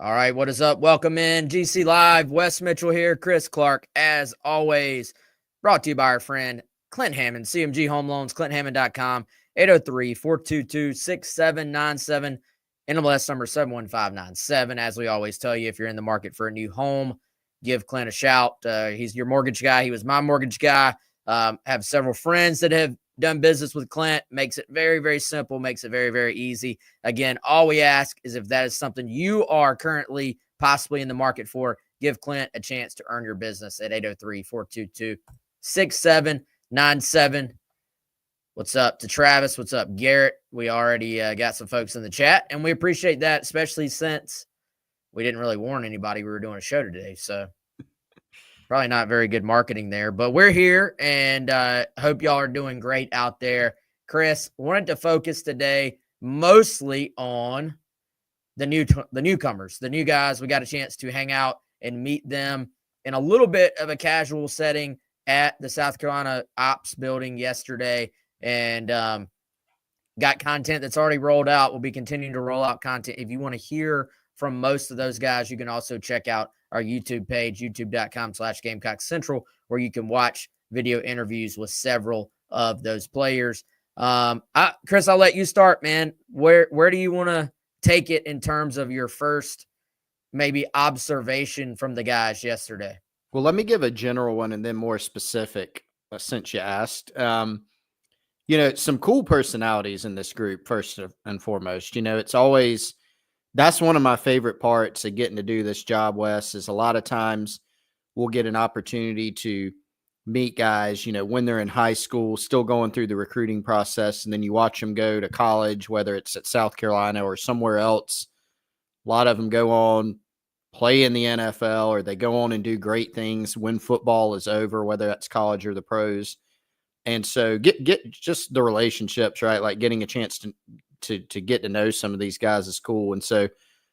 All right, what is up? Welcome in GC Live. Wes Mitchell here, Chris Clark, as always, brought to you by our friend Clint Hammond, CMG Home Loans, ClintHammond.com, 803-422-6797, NMLS number 71597. As we always tell you, if you're in the market for a new home, give Clint a shout. He's your mortgage guy. He was my mortgage guy. Have several friends that have done business with Clint. Makes it very, very simple, makes it very, very easy. Again, all we ask is if that is something you are currently possibly in the market for, give Clint a chance to earn your business at 803-422-6797. What's up to Travis? What's up, Garrett? We already got some folks in the chat, and we appreciate that, especially since we didn't really warn anybody we were doing a show today. So probably not very good marketing there, but we're here, and hope y'all are doing great out there. Chris, wanted to focus today mostly on the newcomers, the new guys. We got a chance to hang out and meet them in a little bit of a casual setting at the South Carolina Ops building yesterday, and got content that's already rolled out. We'll be continuing to roll out content. If you want to hear from most of those guys, you can also check out our YouTube page, youtube.com/GamecockCentral, where you can watch video interviews with several of those players. Chris, I'll let you start, man. Where do you want to take it in terms of your first maybe observation from the guys yesterday? Well, let me give a general one and then more specific, since you asked. Some cool personalities in this group, first and foremost. It's always – that's one of my favorite parts of getting to do this job, Wes, is a lot of times we'll get an opportunity to meet guys, when they're in high school, still going through the recruiting process, and then you watch them go to college, whether it's at South Carolina or somewhere else. A lot of them go on, play in the NFL, or they go on and do great things when football is over, whether that's college or the pros. And so get just the relationships, right? Like getting a chance to get to know some of these guys is cool. And so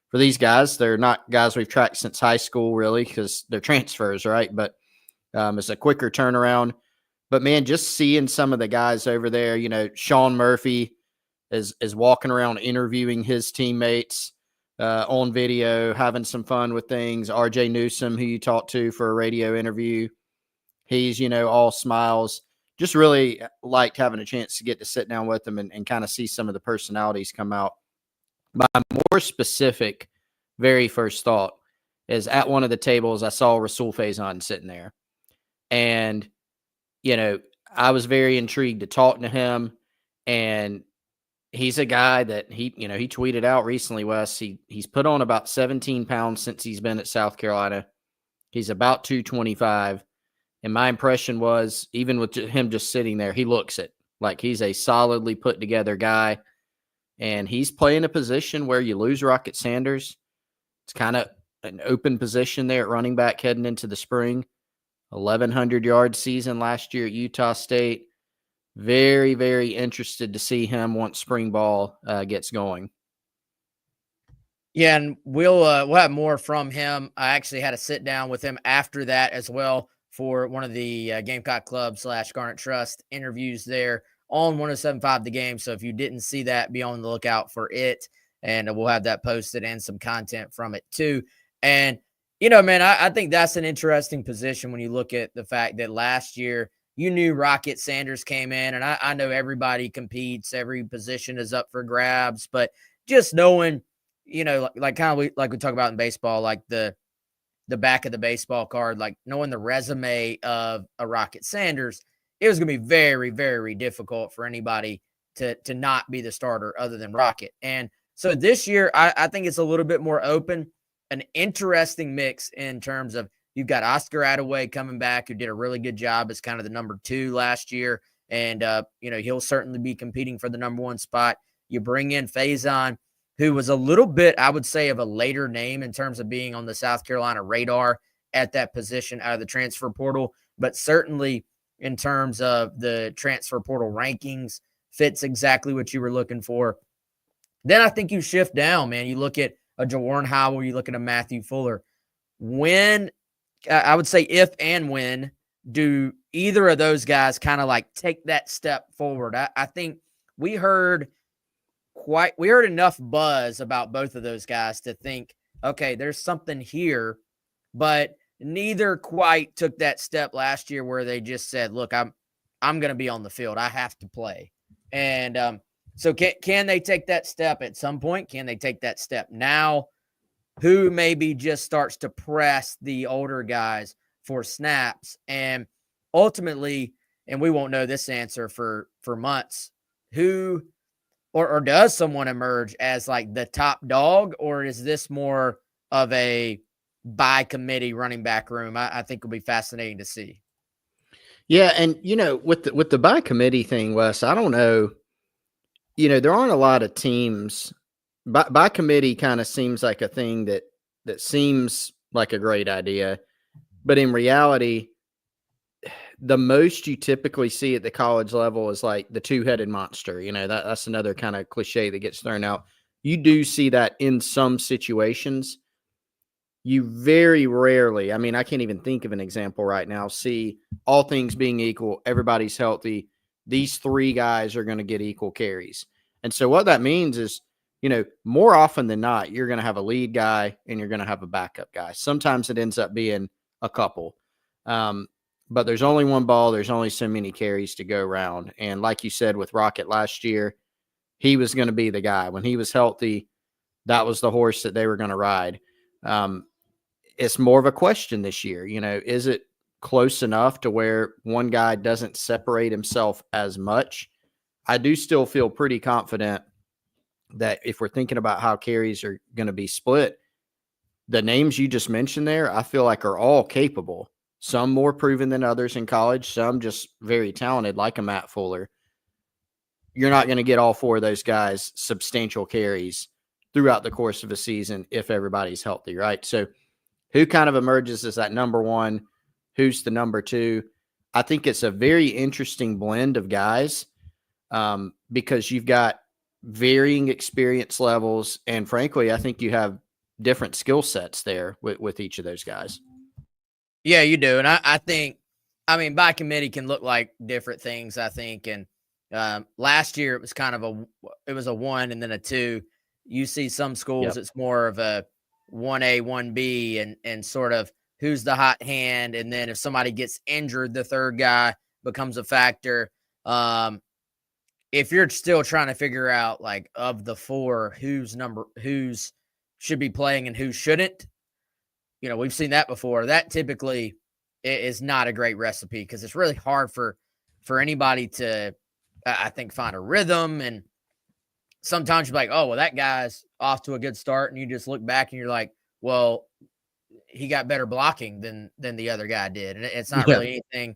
for these guys, they're not guys we've tracked since high school, really, because they're transfers, right? But it's a quicker turnaround. But, man, just seeing some of the guys over there, Sean Murphy is walking around interviewing his teammates on video, having some fun with things. RJ Newsom, who you talked to for a radio interview, he's, all smiles. Just really liked having a chance to get to sit down with them and kind of see some of the personalities come out. My more specific, very first thought is at one of the tables, I saw Rasul Faison sitting there. And, I was very intrigued to talk to him. And he's a guy that he tweeted out recently, Wes. He's put on about 17 pounds since he's been at South Carolina. He's about 225. And my impression was, even with him just sitting there, he looks it. Like he's a solidly put together guy. And he's playing a position where you lose Rocket Sanders. It's kind of an open position there at running back heading into the spring. 1,100-yard season last year at Utah State. Very, very interested to see him once spring ball gets going. Yeah, and we'll have more from him. I actually had a sit down with him after that as well for one of the Gamecock Club / Garnet Trust interviews there on 107.5 The Game. So if you didn't see that, be on the lookout for it. And we'll have that posted and some content from it too. And, man, I think that's an interesting position when you look at the fact that last year you knew Rocket Sanders came in. And I know everybody competes. Every position is up for grabs. But just knowing, like kind of like we talk about in baseball, like the back of the baseball card, like knowing the resume of a Rocket Sanders, it was going to be very, very difficult for anybody to not be the starter other than Rocket. And so this year, I think it's a little bit more open, an interesting mix in terms of you've got Oscar Attaway coming back, who did a really good job as kind of the number 2 last year. And, he'll certainly be competing for the number 1 spot. You bring in Faison, who was a little bit, I would say, of a later name in terms of being on the South Carolina radar at that position out of the transfer portal, but certainly in terms of the transfer portal rankings, fits exactly what you were looking for. Then I think you shift down, man. You look at a Jawarn Howell, you look at a Matthew Fuller. When, I would say if and when, do either of those guys kind of like take that step forward? I think we heard enough buzz about both of those guys to think okay, there's something here, but neither quite took that step last year where they just said, look, I'm going to be on the field. I have to play. And so can they take that step at some point? Can they take that step now? Who maybe just starts to press the older guys for snaps? And ultimately, and we won't know this answer for months, who or does someone emerge as like the top dog, or is this more of a by committee running back room? I think will be fascinating to see. Yeah, and with the by committee thing, Wes, I don't know. There aren't a lot of teams. By committee kind of seems like a thing that seems like a great idea, but in reality, the most you typically see at the college level is like the two-headed monster. That's another kind of cliche that gets thrown out. You do see that in some situations. You very rarely, I mean, I can't even think of an example right now, see all things being equal, everybody's healthy. These three guys are going to get equal carries. And so what that means is, more often than not, you're going to have a lead guy and you're going to have a backup guy. Sometimes it ends up being a couple. But there's only one ball. There's only so many carries to go around. And like you said, with Rocket last year, he was going to be the guy. When he was healthy, that was the horse that they were going to ride. It's more of a question this year. Is it close enough to where one guy doesn't separate himself as much? I do still feel pretty confident that if we're thinking about how carries are going to be split, the names you just mentioned there, I feel like are all capable. Some more proven than others in college, some just very talented, like a Matt Fuller. You're not going to get all four of those guys substantial carries throughout the course of a season if everybody's healthy, right? So who kind of emerges as that number one? Who's the number two? I think it's a very interesting blend of guys because you've got varying experience levels. And frankly, I think you have different skill sets there with each of those guys. Yeah, you do. And I think, by committee can look like different things, I think. And last year it was kind of a 1 and then a 2. You see some schools, It's more of a 1A, 1B and sort of who's the hot hand. And then if somebody gets injured, the third guy becomes a factor. If you're still trying to figure out like of the four, who's should be playing and who shouldn't, we've seen that before. That typically is not a great recipe because it's really hard for anybody to, I think, find a rhythm. And sometimes you're like, oh, well, that guy's off to a good start. And you just look back and you're like, well, he got better blocking than the other guy did. And it's not really anything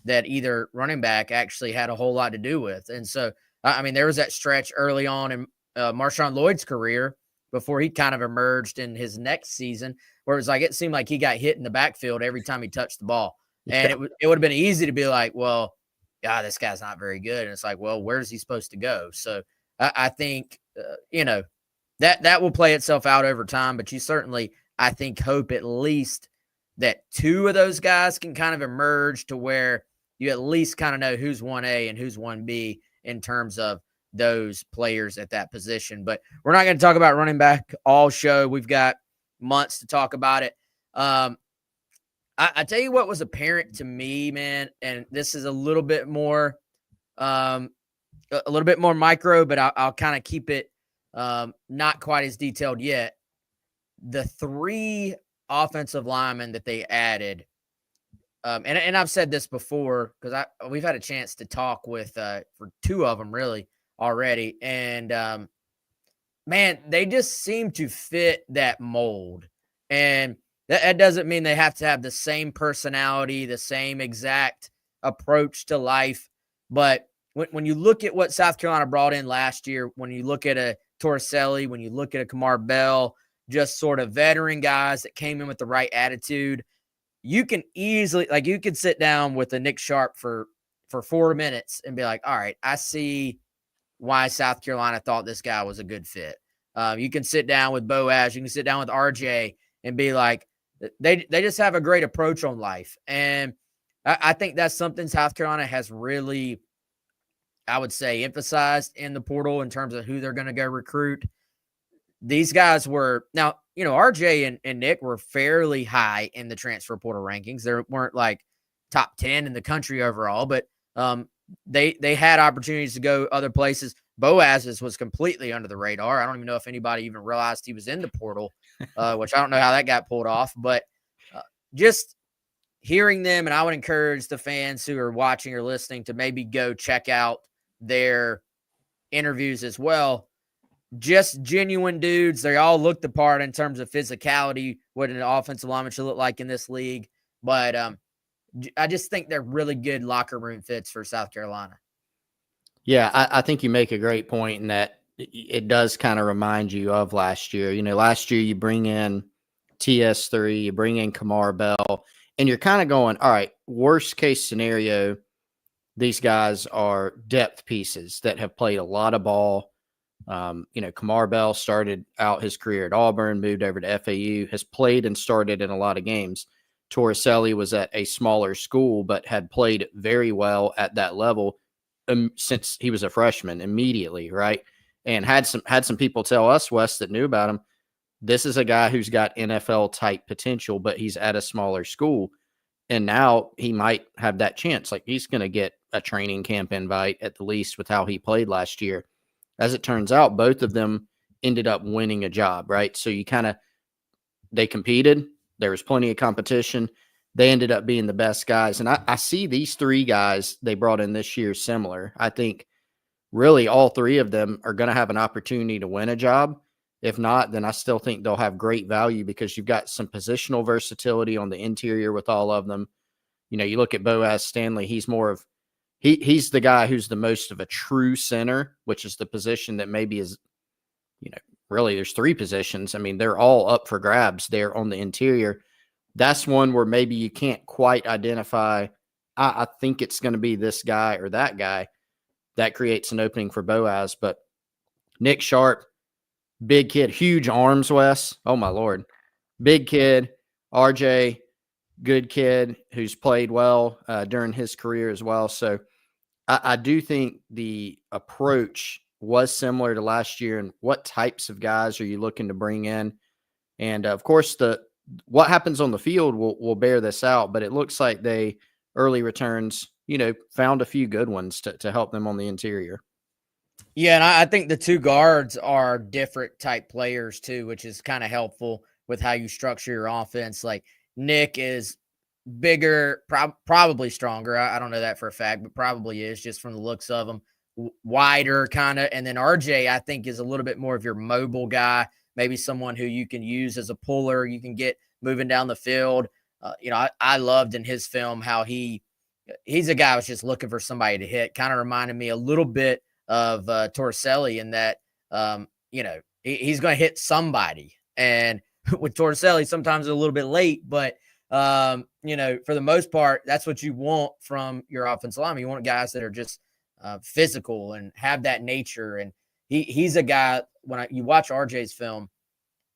that either running back actually had a whole lot to do with. And so, there was that stretch early on in Marshawn Lloyd's career before he kind of emerged in his next season, where it was like it seemed like he got hit in the backfield every time he touched the ball. And it would have been easy to be like, well, this guy's not very good. And it's like, well, where's he supposed to go? So I think, that will play itself out over time. But you certainly, I think, hope at least that two of those guys can kind of emerge to where you at least kind of know who's 1A and who's 1B in terms of those players at that position. But we're not going to talk about running back all show. We've got months to talk about it. I tell you what was apparent to me, man, and this is a little bit more micro, but I'll kind of keep it not quite as detailed yet. The three offensive linemen that they added, and I've said this before because we've had a chance to talk with for two of them really already, and man, they just seem to fit that mold. And that doesn't mean they have to have the same personality, the same exact approach to life. But when you look at what South Carolina brought in last year, when you look at a Torricelli, when you look at a Kamar Bell, just sort of veteran guys that came in with the right attitude, you can easily, like, you could sit down with a Nick Sharp for 4 minutes and be like, all right, I see why South Carolina thought this guy was a good fit. You can sit down with Boaz, you can sit down with RJ and be like, they just have a great approach on life. And I think that's something South Carolina has really, I would say, emphasized in the portal in terms of who they're going to go recruit. These guys were, now RJ and Nick were fairly high in the transfer portal rankings. They weren't like top 10 in the country overall, but they had opportunities to go other places. Boaz's was completely under the radar. I don't even know if anybody even realized he was in the portal, which I don't know how that got pulled off. But just hearing them, and I would encourage the fans who are watching or listening to maybe go check out their interviews as well. Just genuine dudes. They all look the part in terms of physicality, what an offensive lineman should look like in this league. But I just think they're really good locker room fits for South Carolina. Yeah, I think you make a great point in that it does kind of remind you of last year. Last year you bring in TS3, you bring in Kamar Bell, and you're kind of going, all right, worst case scenario, these guys are depth pieces that have played a lot of ball. Kamar Bell started out his career at Auburn, moved over to FAU, has played and started in a lot of games. Torricelli was at a smaller school, but had played very well at that level since he was a freshman immediately, right? And had some people tell us, Wes, that knew about him, this is a guy who's got NFL type potential, but he's at a smaller school. And now he might have that chance. Like, he's going to get a training camp invite at the least with how he played last year. As it turns out, both of them ended up winning a job, right? So they competed. There was plenty of competition. They ended up being the best guys. And I see these three guys they brought in this year similar. I think really all three of them are going to have an opportunity to win a job. If not, then I still think they'll have great value because you've got some positional versatility on the interior with all of them. You look at Boaz Stanley, he's more of he's the guy who's the most of a true center, which is the position that maybe is, really there's three positions. I mean, they're all up for grabs there on the interior. That's one where maybe you can't quite identify, I think it's going to be this guy or that guy. That creates an opening for Boaz. But Nick Sharp, big kid, huge arms, Wes. Oh, my Lord. Big kid. RJ, good kid who's played well during his career as well. So I do think the approach was similar to last year. And what types of guys are you looking to bring in? And, of course, what happens on the field will bear this out, but it looks like they early returns, found a few good ones to help them on the interior. Yeah, and I think the two guards are different type players too, which is kind of helpful with how you structure your offense. Like, Nick is bigger, probably stronger. I don't know that for a fact, but probably is just from the looks of him. Wider kind of. And then RJ, I think, is a little bit more of your mobile guy, maybe someone who you can use as a puller. You can get moving down the field. I loved in his film how he's a guy who was just looking for somebody to hit. Kind of reminded me a little bit of Torricelli in that, he's going to hit somebody. And with Torricelli, sometimes it's a little bit late, but, for the most part, that's what you want from your offensive lineman. You want guys that are just physical and have that nature. And he's a guy, when you watch RJ's film,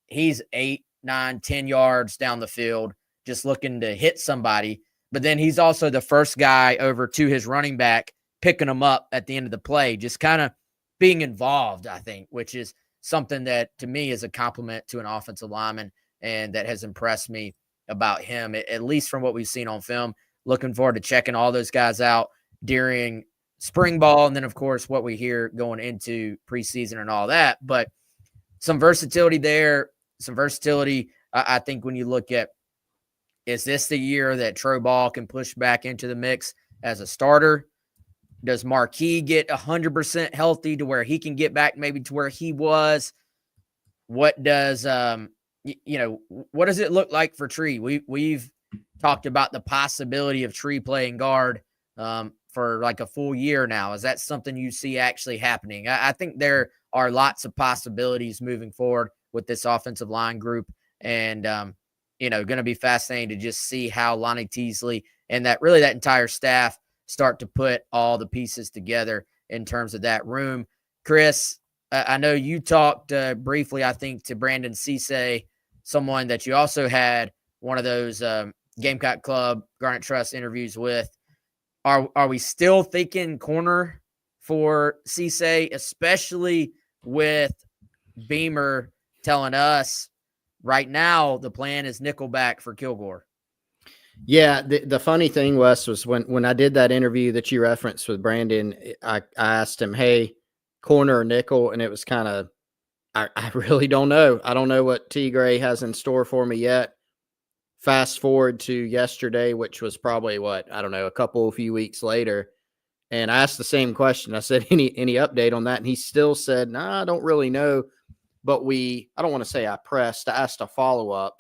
he's 8, 9, 10 yards down the field, just looking to hit somebody. But then he's also the first guy over to his running back, picking him up at the end of the play, just kind of being involved, I think, which is something that to me is a compliment to an offensive lineman and that has impressed me about him, at least from what we've seen on film. Looking forward to checking all those guys out during spring ball. And then, of course, what we hear going into preseason and all that. But some versatility there, some versatility. I think when you look at, is this the year that Tro Ball can push back into the mix as a starter? Does Marquis get 100% healthy to where he can get back maybe to where he was? What does, what does it look like for Tree? We've talked about the possibility of Tree playing guard for like a full year now. Is that something you see actually happening? I think there are lots of possibilities moving forward with this offensive line group, and going to be fascinating to just see how Lonnie Teasley and that entire staff start to put all the pieces together in terms of that room. Chris, I know you talked briefly, I think, to Brandon Cisse, someone that you also had one of those Gamecock Club Garnet Trust interviews with. Are we still thinking corner for Cisse, especially with Beamer telling us right now the plan is nickelback for Kilgore. Yeah, the funny thing, Wes, was when I did that interview that you referenced with Brandon, I asked him, hey, corner or nickel? And it was kind of, I really don't know. I don't know what T. Gray has in store for me yet. Fast forward to yesterday, which was probably I don't know, a few weeks later. And I asked the same question. I said, any update on that? And he still said, nah, I don't really know. But I don't want to say I asked a follow-up.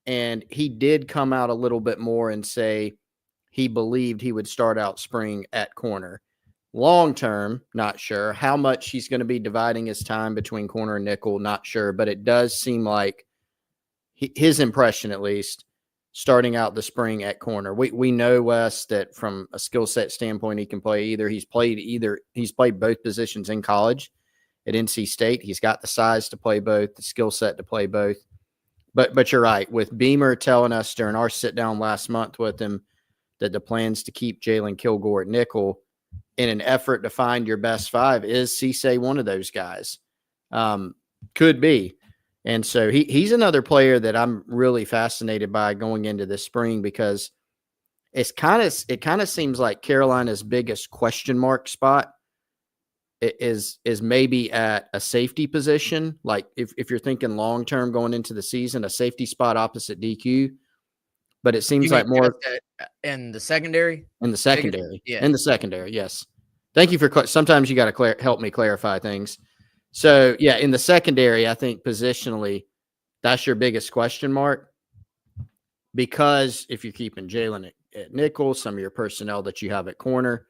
And he did come out a little bit more and say he believed he would start out spring at corner. Long term, not sure. How much he's going to be dividing his time between corner and nickel, not sure. But it does seem like his impression, at least, starting out the spring at corner. We know, Wes, that from a skill set standpoint, he can play either. He's played both positions in college at NC State. He's got the size to play both, the skill set to play both. But you're right. With Beamer telling us during our sit down last month with him that the plans to keep Jalen Kilgore at nickel in an effort to find your best five, is Cisse one of those guys? Could be. And so he's another player that I'm really fascinated by going into this spring, because it kind of seems like Carolina's biggest question mark spot is maybe at a safety position. Like if you're thinking long term going into the season, a safety spot opposite DQ. But it seems like more in the secondary. In the secondary, yeah. In the secondary, yes. Thank you for. Sometimes you got to help me clarify things. So yeah, in the secondary, I think positionally, that's your biggest question mark. Because if you're keeping Jalen at nickel, some of your personnel that you have at corner,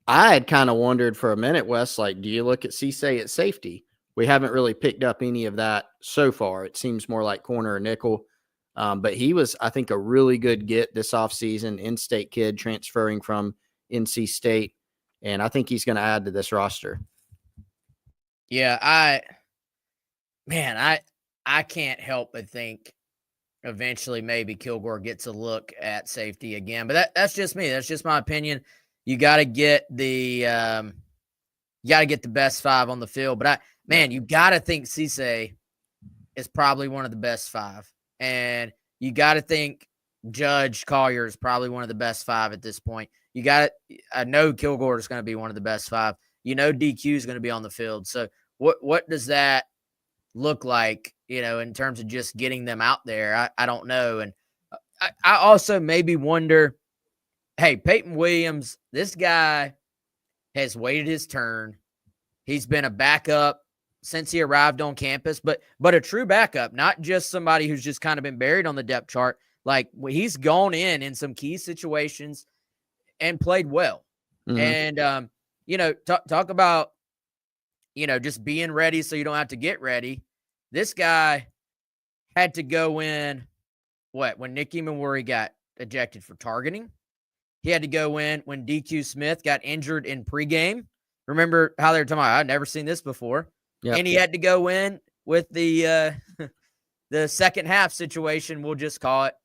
I had kind of wondered for a minute, Wes, like, do you look at Cisse at safety? We haven't really picked up any of that so far. It seems more like corner or nickel. But he was, I think, a really good get this offseason, in-state kid transferring from NC State. And I think he's going to add to this roster. Yeah, I can't help but think eventually maybe Kilgore gets a look at safety again. But that's just me. That's just my opinion. You got to get the best five on the field. But you got to think Cisse is probably one of the best five. And you got to think Judge Collier is probably one of the best five at this point. I know Kilgore is going to be one of the best five. You know, DQ is going to be on the field. So what does that look like, in terms of just getting them out there? I don't know. And I also maybe wonder, hey, Peyton Williams, this guy has waited his turn. He's been a backup since he arrived on campus, but a true backup, not just somebody who's just kind of been buried on the depth chart. Like, he's gone in some key situations and played well. Mm-hmm. And, talk about, just being ready so you don't have to get ready. This guy had to go in, when Nick Emmanwori got ejected for targeting. He had to go in when DQ Smith got injured in pregame. Remember how they were talking about, I'd never seen this before. Yep. And he had to go in with the the second half situation, we'll just call it,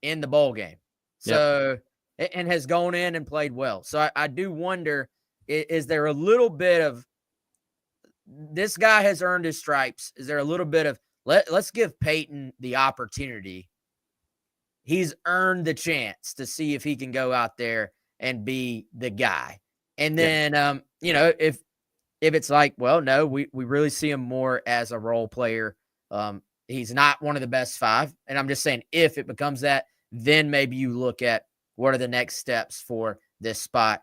in the bowl game. So, yep. And has gone in and played well. So I do wonder, is there a little bit of, this guy has earned his stripes? Is there a little bit of, let's give Peyton the opportunity? He's earned the chance to see if he can go out there and be the guy. And then, if it's like, well, no, we really see him more as a role player. He's not one of the best five. And I'm just saying, if it becomes that, then maybe you look at what are the next steps for this spot.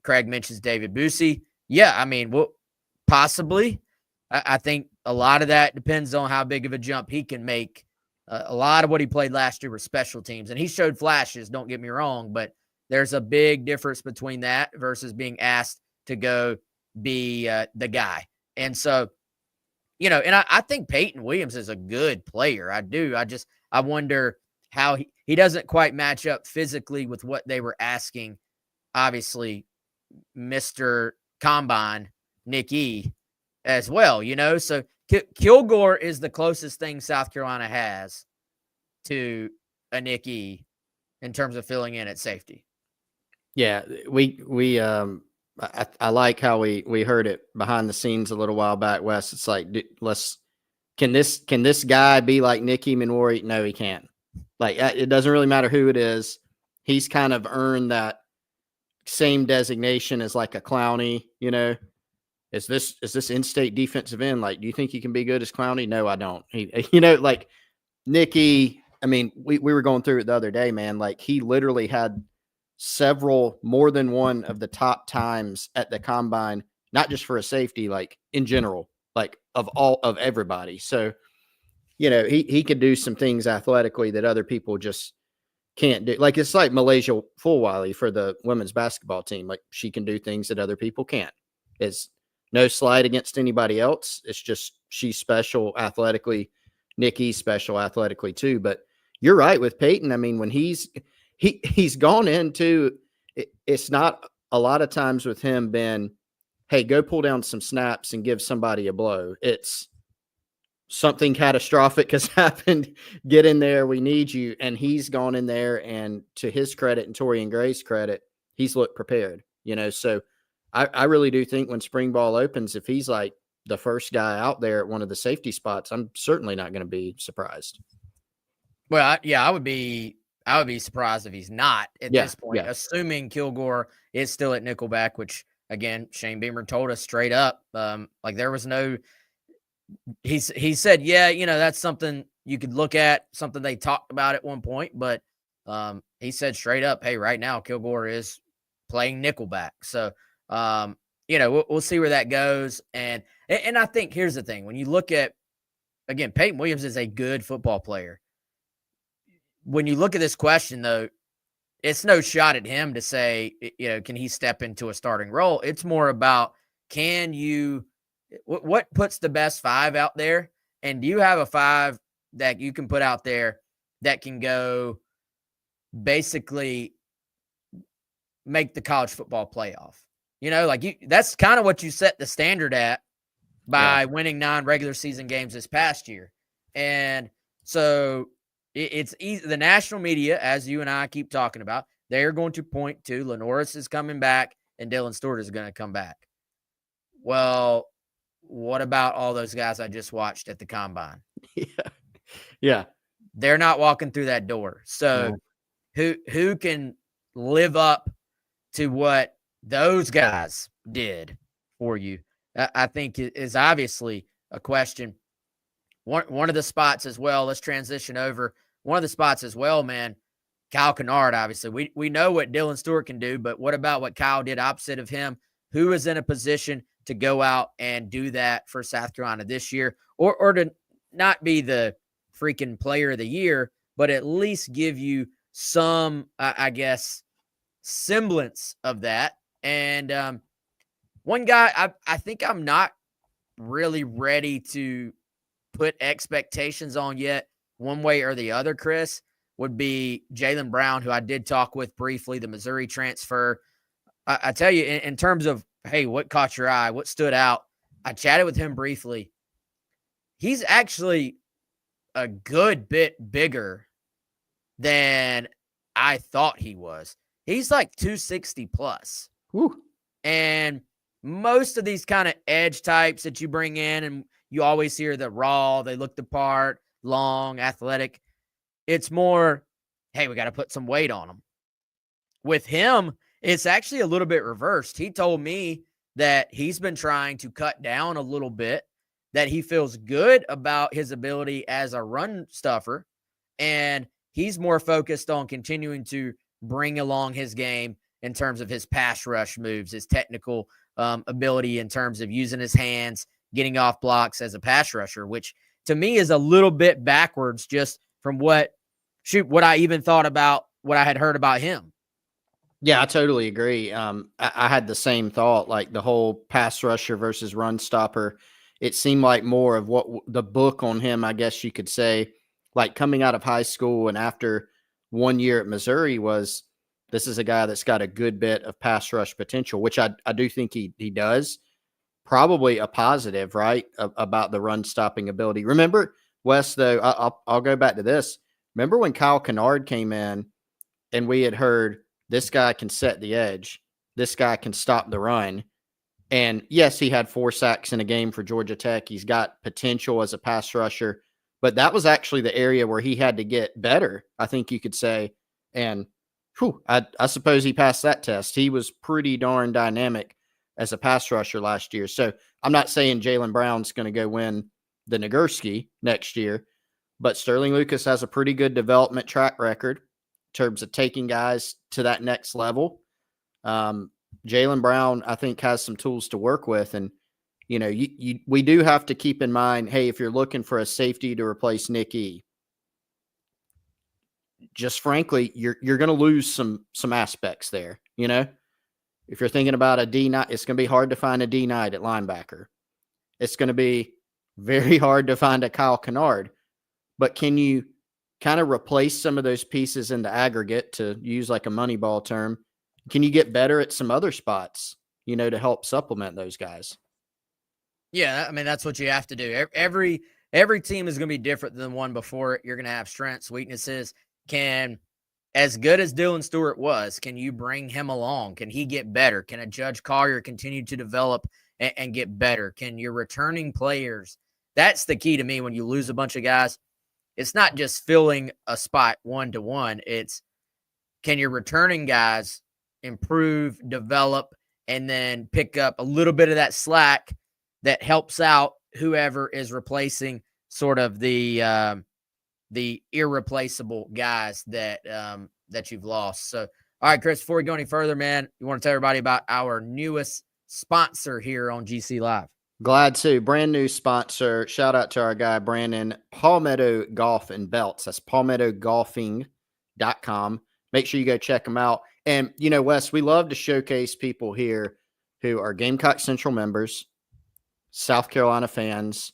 Craig mentions David Boosie. Yeah, possibly. I think a lot of that depends on how big of a jump he can make. A lot of what he played last year was special teams, and he showed flashes, don't get me wrong, but there's a big difference between that versus being asked to go be the guy. And so, and I think Peyton Williams is a good player. I do. I wonder how he doesn't quite match up physically with what they were asking, obviously, Mr. Combine, Nick E, as well, So Kilgore is the closest thing South Carolina has to a Nick E in terms of filling in at safety. Yeah, I like how we heard it behind the scenes a little while back, Wes. It's like, let's Can this guy be like Nicky Minori? No, he can't. Like, it doesn't really matter who it is. He's kind of earned that same designation as like a Clowney, you know. Is this in-state defensive end? Like, do you think he can be good as Clowney? No, I don't. He, you know, like Nicky, I mean, we were going through it the other day, man. Like, he literally had more than one of the top times at the combine, not just for a safety, like in general, like of everybody. So, you know, he could do some things athletically that other people just can't do. Like, it's like Malaysia Fulwiley for the women's basketball team. Like, she can do things that other people can't. It's no slight against anybody else. It's just she's special athletically. Nicky's special athletically too. But you're right with Peyton. I mean, when he's gone into it's not a lot of times with him been, hey, go pull down some snaps and give somebody a blow. It's something catastrophic has happened. Get in there. We need you. And he's gone in there, and to his credit and Torian Gray's credit, he's looked prepared, you know? So I really do think when spring ball opens, if he's like the first guy out there at one of the safety spots, I'm certainly not going to be surprised. Well, I would be surprised if he's not at this point, assuming Kilgore is still at nickelback, which again, Shane Beamer told us straight up, like there was no, he said, yeah, you know, that's something you could look at, something they talked about at one point, but he said straight up, hey, right now Kilgore is playing nickelback. So, you know, we'll see where that goes. And I think here's the thing. When you look at, again, Peyton Williams is a good football player. When you look at this question, though, it's no shot at him to say, you know, can he step into a starting role? It's more about, what puts the best five out there? And do you have a five that you can put out there that can go basically make the college football playoff? You know, like that's kind of what you set the standard at by winning 9 regular season games this past year. And so it's easy. The national media, as you and I keep talking about, they're going to point to Lenoris is coming back and Dylan Stewart is going to come back. Well, what about all those guys I just watched at the combine? Yeah. They're not walking through that door. So who can live up to what those guys did for you? I think is obviously a question. One of the spots as well, let's transition over. One of the spots as well, man, Kyle Kennard, obviously. We know what Dylan Stewart can do, but what about what Kyle did opposite of him? Who is in a position to go out and do that for South Carolina this year, or to not be the freaking player of the year, but at least give you some, I guess, semblance of that. And one guy I think I'm not really ready to put expectations on yet, one way or the other, Chris, would be Jaylen Brown, who I did talk with briefly, the Missouri transfer. I tell you, in terms of, hey, what caught your eye? What stood out? I chatted with him briefly. He's actually a good bit bigger than I thought he was. He's like 260 plus. Woo. And most of these kind of edge types that you bring in, and you always hear the raw, they look the part, long, athletic. It's more, hey, we got to put some weight on them. With him, it's actually a little bit reversed. He told me that he's been trying to cut down a little bit, that he feels good about his ability as a run stuffer, and he's more focused on continuing to bring along his game in terms of his pass rush moves, his technical ability in terms of using his hands, getting off blocks as a pass rusher, which to me is a little bit backwards just from what I even thought about what I had heard about him. Yeah, I totally agree. I had the same thought, like the whole pass rusher versus run stopper. It seemed like more of what the book on him, I guess you could say, like coming out of high school and after 1 year at Missouri, was this is a guy that's got a good bit of pass rush potential, which I do think he does. Probably a positive, right, about the run stopping ability. Remember, Wes, though, I'll go back to this. Remember when Kyle Kennard came in and we had heard this guy can set the edge, this guy can stop the run, And yes, he had 4 sacks in a game for Georgia Tech. He's got potential as a pass rusher, but that was actually the area where he had to get better, I think you could say. And I suppose he passed that test. He was pretty darn dynamic as a pass rusher last year. So I'm not saying Jaylen Brown's going to go win the Nagurski next year, but Sterling Lucas has a pretty good development track record in terms of taking guys to that next level. Jaylen Brown, I think, has some tools to work with. And, we do have to keep in mind, hey, if you're looking for a safety to replace Nick E, just frankly, you're going to lose some aspects there. If you're thinking about a D9, it's going to be hard to find a D9 at linebacker. It's going to be very hard to find a Kyle Kennard. But can you kind of replace some of those pieces in the aggregate, to use like a Moneyball term? Can you get better at some other spots, to help supplement those guys? Yeah, I mean, that's what you have to do. Every team is going to be different than the one before it. You're going to have strengths, weaknesses. As good as Dylan Stewart was, can you bring him along? Can he get better? Can a Judge Collier continue to develop and get better? Can your returning players? That's the key to me when you lose a bunch of guys. It's not just filling a spot 1-to-1. It's, can your returning guys improve, develop, and then pick up a little bit of that slack that helps out whoever is replacing sort of the irreplaceable guys that you've lost. So, all right, Chris, before we go any further, man, you want to tell everybody about our newest sponsor here on GC Live? Glad to. Brand new sponsor. Shout out to our guy, Brandon, Palmetto Golf and Belts. That's palmettogolfing.com. Make sure you go check them out. And, Wes, we love to showcase people here who are Gamecock Central members, South Carolina fans,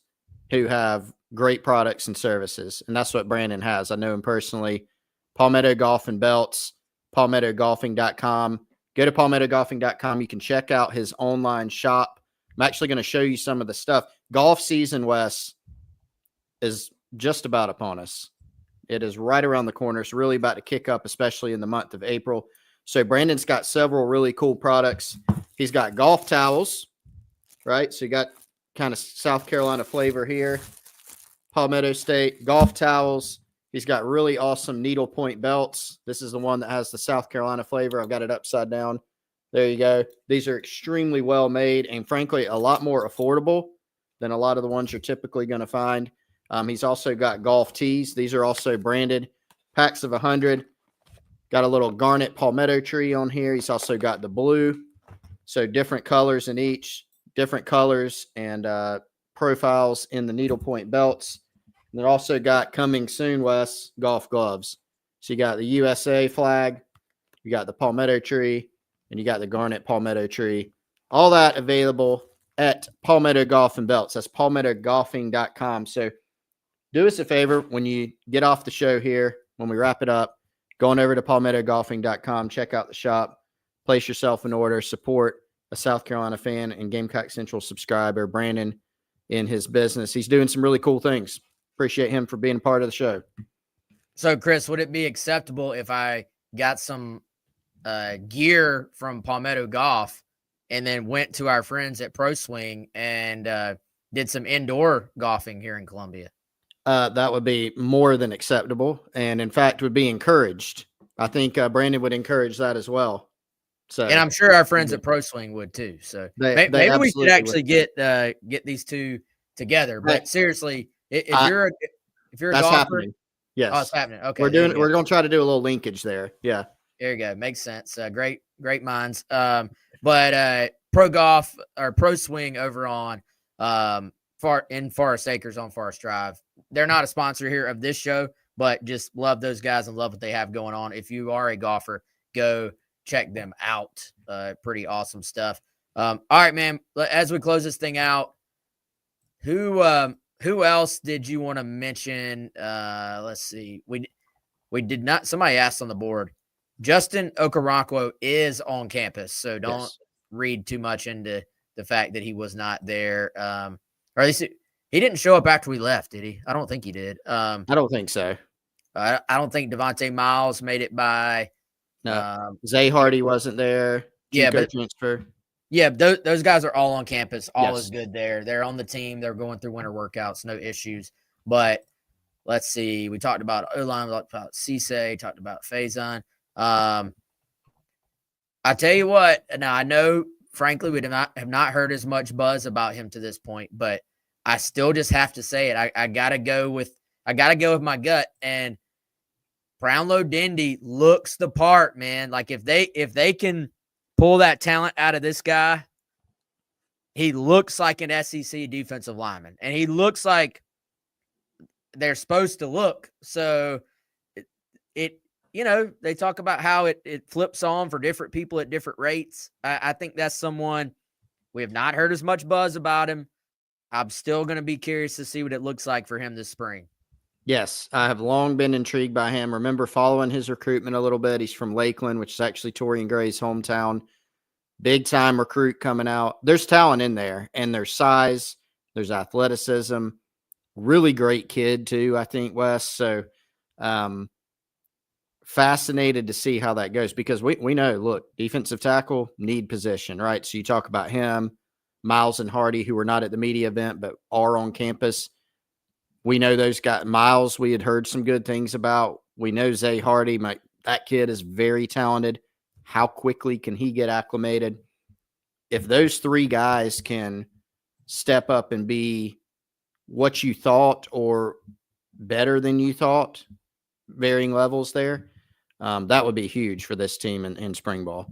who have great products and services. And that's what Brandon has. I know him personally. Palmetto Golf and Belts, palmettogolfing.com. Go to palmettogolfing.com. You can check out his online shop. I'm actually going to show you some of the stuff. Golf season, Wes, is just about upon us. It is right around the corner. It's really about to kick up, especially in the month of April. So Brandon's got several really cool products. He's got golf towels, right? So you got kind of South Carolina flavor here. Palmetto State golf towels. He's got really awesome needlepoint belts. This is the one that has the South Carolina flavor. I've got it upside down. There you go. These are extremely well made and, frankly, a lot more affordable than a lot of the ones you're typically going to find. He's also got golf tees. These are also branded. Packs of 100. Got a little garnet palmetto tree on here. He's also got the blue. So different colors in each. Different colors and profiles in the needlepoint belts. And they're also got, coming soon, Wes, golf gloves. So you got the USA flag. You got the palmetto tree. And you got the garnet palmetto tree. All that available at Palmetto Golf and Belts. That's palmettogolfing.com. So do us a favor when you get off the show here, when we wrap it up, go on over to palmettogolfing.com, check out the shop, place yourself an order, support a South Carolina fan and Gamecock Central subscriber, Brandon, in his business. He's doing some really cool things. Appreciate him for being a part of the show. So, Chris, would it be acceptable if I got some gear from Palmetto Golf and then went to our friends at Pro Swing and did some indoor golfing here in Columbia? That would be more than acceptable, and in fact would be encouraged. I think Brandon would encourage that as well. So, and I'm sure our friends at Pro Swing would too. So maybe we should actually get these two together. But seriously, if you're a that's golfer, happening. Yes, oh, it's happening. Okay, we're going to try to do a little linkage there. Yeah, there you go. Makes sense. Great minds. But Pro Golf or Pro Swing over on Forest Acres on Forest Drive. They're not a sponsor here of this show, but just love those guys and love what they have going on. If you are a golfer, go check them out. Pretty awesome stuff. All right, man. As we close this thing out, who else did you want to mention? Let's see. We did not. Somebody asked on the board. Justin Okoronkwo is on campus, so don't read too much into the fact that he was not there. Or at least he didn't show up after we left, did he? I don't think he did. I don't think so. I don't think Devontae Miles made it by. No, Zay Hardy wasn't there. Yeah, but transfer. Yeah, those guys are all on campus. All is Yes. good there. They're on the team. They're going through winter workouts, no issues. But let's see. We talked about O-line, we talked about Cisse, talked about Faison. I tell you what, now I know, frankly, we have not heard as much buzz about him to this point, but I still just have to say it. I gotta go with my gut. And Brownlow Dindy looks the part, man. Like if they can pull that talent out of this guy, he looks like an SEC defensive lineman, and he looks like they're supposed to look. So it they talk about how it flips on for different people at different rates. I think that's someone we have not heard as much buzz about him. I'm still going to be curious to see what it looks like for him this spring. Yes, I have long been intrigued by him. Remember following his recruitment a little bit. He's from Lakeland, which is actually Torian Gray's hometown. Big time recruit coming out. There's talent in there, and there's size, there's athleticism. Really great kid too, I think, Wes. So fascinated to see how that goes, because we know, look, defensive tackle need position, right? So you talk about him, Miles and Hardy, who were not at the media event but are on campus. We know those guys. Miles, we had heard some good things about. We know Zay Hardy, that kid is very talented. How quickly can he get acclimated? If those three guys can step up and be what you thought or better than you thought, varying levels there, that would be huge for this team in spring ball.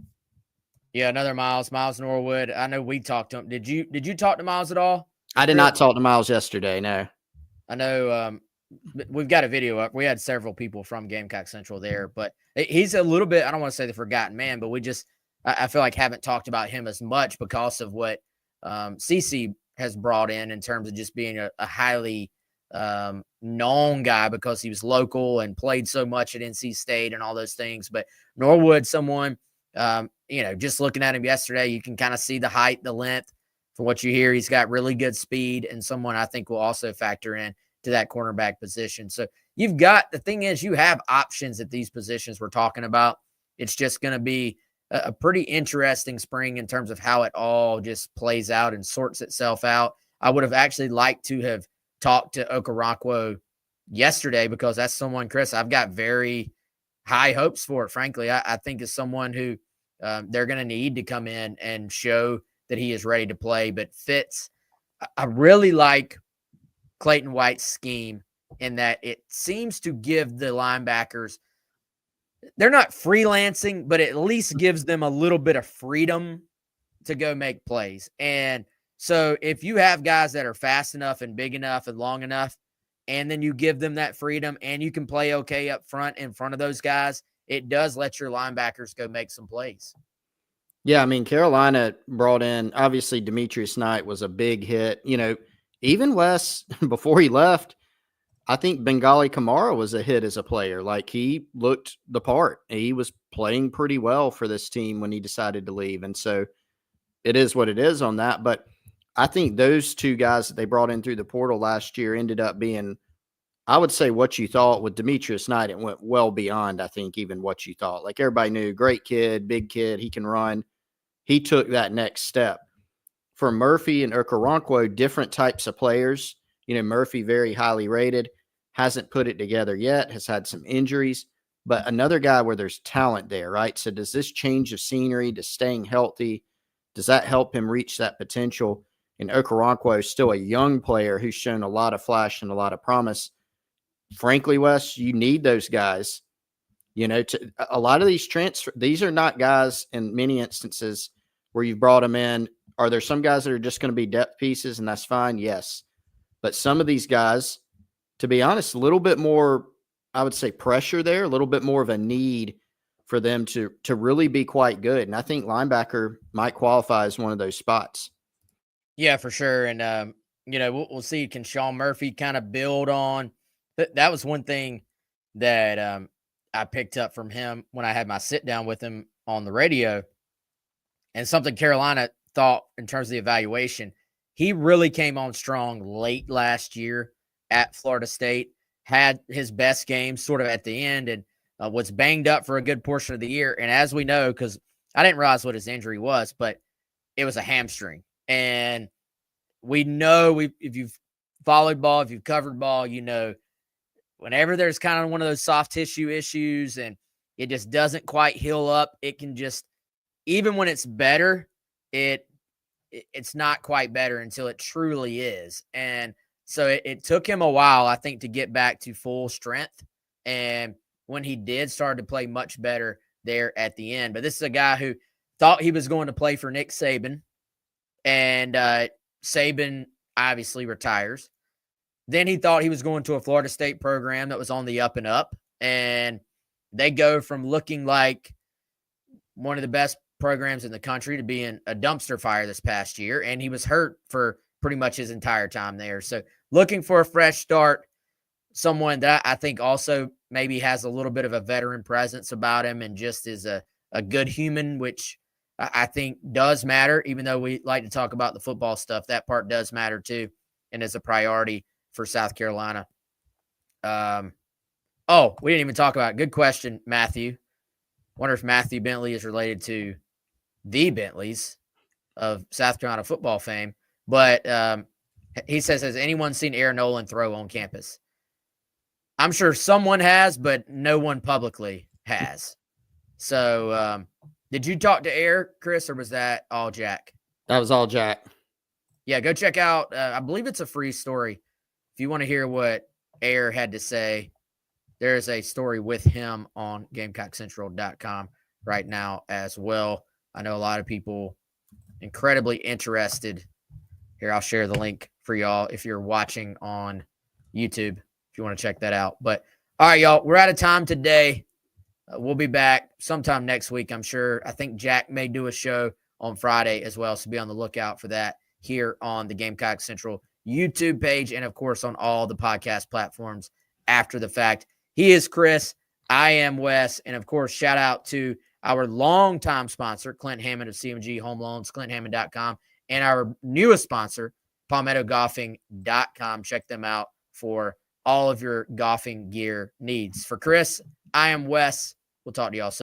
Yeah, another Miles Norwood. I know we talked to him. Did you talk to Miles at all? I did not talk to Miles yesterday, no. I know we've got a video up. We had several people from Gamecock Central there, but he's a little bit, I don't want to say the forgotten man, but I feel like haven't talked about him as much because of what Cece has brought in terms of just being a highly known guy because he was local and played so much at NC State and all those things. But Norwood, someone, just looking at him yesterday, you can kind of see the height, the length. From what you hear, he's got really good speed, and someone I think will also factor in to that cornerback position. So the thing is, you have options at these positions we're talking about. It's just going to be a pretty interesting spring in terms of how it all just plays out and sorts itself out. I would have actually liked to have talked to Okoronkwo yesterday because that's someone, Chris, I've got very high hopes for it. Frankly, I think is someone who they're going to need to come in and show that he is ready to play. But Fitz, I really like Clayton White's scheme in that it seems to give the linebackers, they're not freelancing, but it at least gives them a little bit of freedom to go make plays. And so if you have guys that are fast enough and big enough and long enough, and then you give them that freedom and you can play okay up front in front of those guys, it does let your linebackers go make some plays. Yeah, I mean, Carolina brought in, obviously, Demetrius Knight was a big hit. Even Wes, before he left, I think Bengali Kamara was a hit as a player. Like, he looked the part. He was playing pretty well for this team when he decided to leave. And so it is what it is on that. But I think those two guys that they brought in through the portal last year ended up being, I would say, what you thought. With Demetrius Knight, it went well beyond, I think, even what you thought. Like, everybody knew, great kid, big kid, he can run. He took that next step. For Murphy and Okoronkwo, different types of players. Murphy, very highly rated, hasn't put it together yet, has had some injuries, but another guy where there's talent there, right? So does this change of scenery to staying healthy? Does that help him reach that potential? And Okoronkwo is still a young player who's shown a lot of flash and a lot of promise. Frankly, Wes, you need those guys. A lot of these these are not guys in many instances where you've brought them in. Are there some guys that are just going to be depth pieces, and that's fine? Yes. But some of these guys, to be honest, a little bit more, I would say, pressure there, a little bit more of a need for them to really be quite good. And I think linebacker might qualify as one of those spots. Yeah, for sure. And, we'll see. Can Sean Murphy kind of build on? That was one thing that I picked up from him when I had my sit down with him on the radio, and something Carolina thought in terms of the evaluation. He really came on strong late last year at Florida State, had his best game sort of at the end, and was banged up for a good portion of the year. And as we know, because I didn't realize what his injury was, but it was a hamstring. And we know if you've followed ball, if you've covered ball, you know, whenever there's kind of one of those soft tissue issues and it just doesn't quite heal up, it can just, even when it's better, it's not quite better until it truly is. And so it took him a while, I think, to get back to full strength. And when he did, started to play much better there at the end. But this is a guy who thought he was going to play for Nick Saban, and Saban obviously retires. Then he thought he was going to a Florida State program that was on the up and up, and they go from looking like one of the best programs in the country to being a dumpster fire this past year, and he was hurt for pretty much his entire time there. So looking for a fresh start, someone that I think also maybe has a little bit of a veteran presence about him and just is a good human, which I think does matter. Even though we like to talk about the football stuff, that part does matter too, and is a priority for South Carolina. Oh, we didn't even talk about it. Good question, Matthew. Wonder if Matthew Bentley is related to the Bentleys of South Carolina football fame. But he says, has anyone seen Aaron Nolan throw on campus? I'm sure someone has, but no one publicly has. So did you talk to Air, Chris, or was that all Jack? That was all Jack. Yeah, go check out. I believe it's a free story. If you want to hear what Air had to say, there's a story with him on GamecockCentral.com right now as well. I know a lot of people incredibly interested. Here, I'll share the link for y'all if you're watching on YouTube, if you want to check that out. But all right, y'all, we're out of time today. We'll be back sometime next week, I'm sure. I think Jack may do a show on Friday as well, so be on the lookout for that here on the Gamecock Central YouTube page and, of course, on all the podcast platforms after the fact. He is Chris. I am Wes. And, of course, shout out to our longtime sponsor, Clint Hammond of CMG Home Loans, ClintHammond.com, and our newest sponsor, PalmettoGolfing.com. Check them out for all of your golfing gear needs. For Chris, I am Wes. We'll talk to y'all soon.